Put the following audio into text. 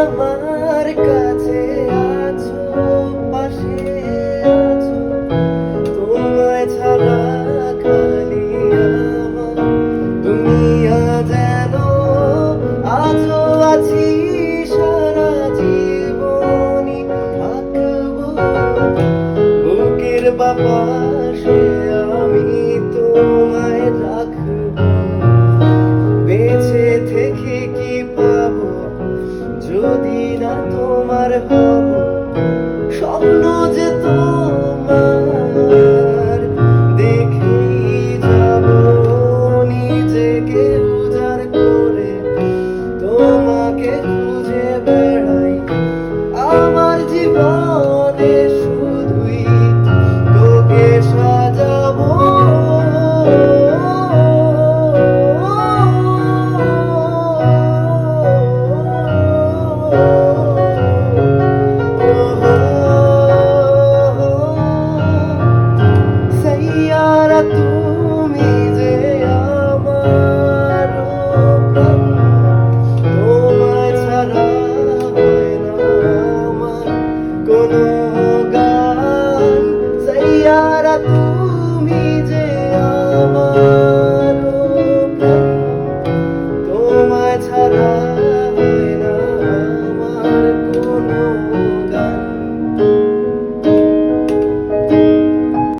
আমার কাছে আছো, পাশে আছো, তোমায় ছাড়া খালি আমার দুনিয়া যেন। আজও আছি, সারা জীবনই থাকবো বুকের বাপাশে, আমি তোমায় রাখবো। বেঁচে থেকে কি পাবো যদি না তোমার হব, স্বপ্ন যে তোমার